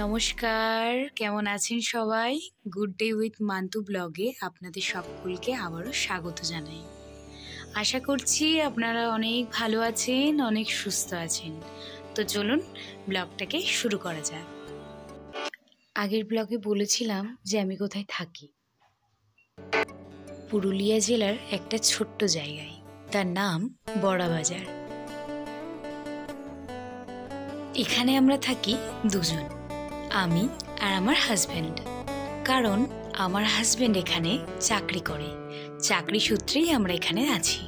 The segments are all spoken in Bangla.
নমস্কার, কেমন আছেন সবাই? গুড ডে উইথ মান্তু ব্লগে আপনাদের সকলকে আবারও স্বাগত জানাই। আশা করছি আপনারা অনেক ভালো আছেন, অনেক সুস্থ আছেন। তো চলুন ব্লগটাকে শুরু করা যাক। আগের ব্লগে বলেছিলাম যে আমি কোথায় থাকি। পুরুলিয়া জেলার একটা ছোট্ট জায়গায়, তার নাম বড়াবাজার। এখানে আমরা থাকি দুজন, আমি আর আমার হাজব্যান্ড। কারণ আমার হাজব্যান্ড এখানে চাকরি করে, চাকরি সূত্রেই আমরা এখানে আছি।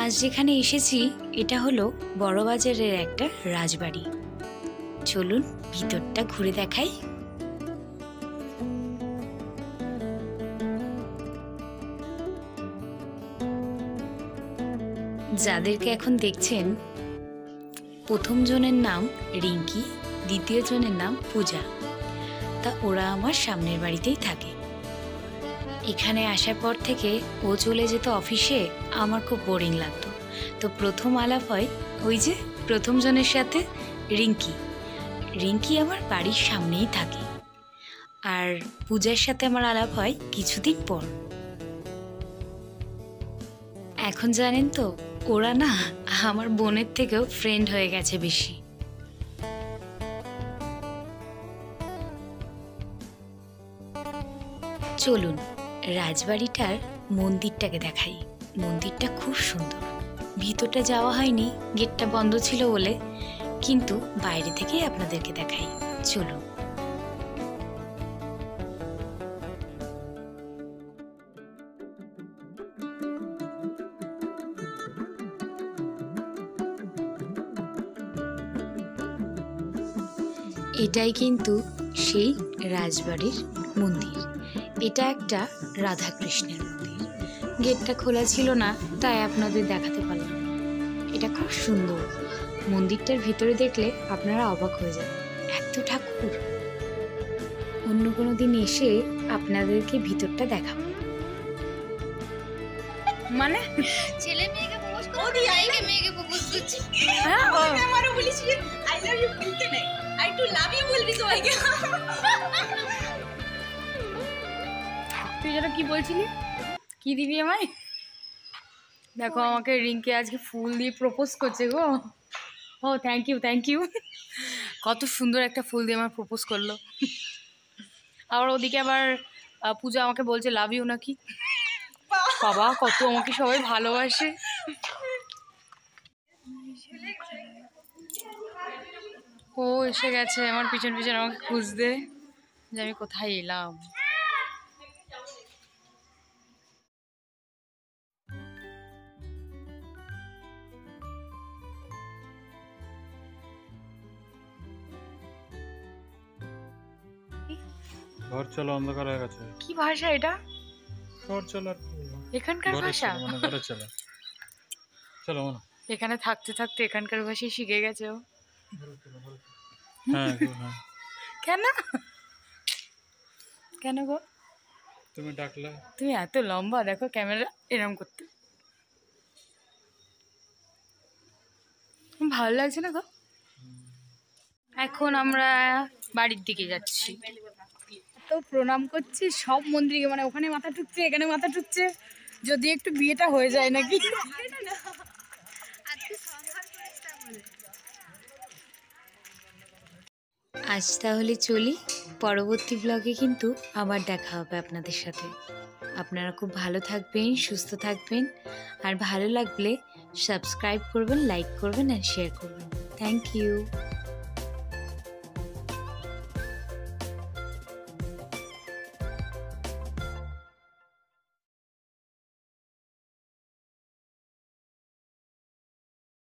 আজ যেখানে এসেছি এটা হলো বড়বাজারের একটা রাজবাড়ি। চলুন ভিতরটা ঘুরে দেখাই। যাদেরকে এখন দেখছেন, প্রথম জনের নাম রিঙ্কি, দ্বিতীয় জনের নাম পূজা। তা ওরা আমার সামনের বাড়িতেই থাকে। এখানে আসার পর থেকে ও চলে যেত অফিসে, আমার খুব বোরিং লাগতো। তো প্রথম আলাপ হয় ওই যে প্রথম জনের সাথে, রিঙ্কি আমার বাড়ির সামনেই থাকে। আর পূজার সাথে আমার আলাপ হয় কিছুদিন পর। এখন জানেন তো, ওরা না আমার বোনের থেকেও ফ্রেন্ড হয়ে গেছে বেশি। চলুন রাজবাড়িটার মন্দিরটাকে দেখাই। মন্দিরটা খুব সুন্দর। ভিতরটা যাওয়া হয়নি, গেটটা বন্ধ ছিল বলে, কিন্তু বাইরে থেকেই আপনাদেরকে দেখাই। চলুন। এটাই কিন্তু সেই রাজবাড়ির মন্দির। এটা একটা রাধাকৃষ্ণের মন্দির। গেটটা খোলা ছিল না, তাই আপনাদের দেখাতে পারলাম না। এটা খুব সুন্দর। মন্দিরটার ভিতরে দেখলে আপনারা অবাক হয়ে যাবেন, এত ঠাকুর। অন্য কোনো দিন এসে আপনাদেরকে ভিতরটা দেখাবো। মানে ছেলে মেয়েকে প্রপোজ করে মেয়েকে প্রপোজ করছি। হ্যাঁ, আমারও বলিস আই লাভ ইউ বলতে নেই, আই টু লাভ ইউ বলবি সবাইকে। তুই যেন কি বলছিলি, কি দিবি আমায়? দেখো আমাকে রিঙ্কি আজকে ফুল দিয়ে প্রপোজ করছে গো। ও থ্যাংক ইউ। কত সুন্দর একটা ফুল দিয়ে আমার প্রপোজ করলো। আবার ওদিকে আবার পূজা আমাকে বলছে লাভ ইউ নাকি। বাবা কত আমাকে সবাই ভালোবাসে। ও এসে গেছে আমার পিছন পিছন আমাকে খুঁজতে, যে আমি কোথায় এলাম। ঘর চলো, অন্ধকার হয়ে গেছে। কি ভাষা এটা? ঘর চলো, এখানকার ভাষা? ঘরে চলো, চলো মনে। এখানে থাকতে থাকতে এখানকার ভাষাই শিখে গেছে ও। হ্যাঁ। কেন কেন গো? তুমি ডাকলে। তুমি এত লম্বা, দেখো ক্যামেরা এরম করতে ভালো লাগছে না গো। এখন আমরা বাড়ির দিকে যাচ্ছি। তো প্রণাম করছি সব মন্দিরকে, মানে ওখানে মাথা ঠুকছে, এখানে মাথা ঠুকছে, যদি একটু বিয়েটা হয়ে যায় নাকি। আজ তাহলে চলি, পরবর্তী ব্লগে কিন্তু আবার দেখা হবে আপনাদের সাথে। আপনারা খুব ভালো থাকবেন, সুস্থ থাকবেন, আর ভালো লাগলে সাবস্ক্রাইব করবেন, লাইক করবেন আর শেয়ার করবেন। Thank you.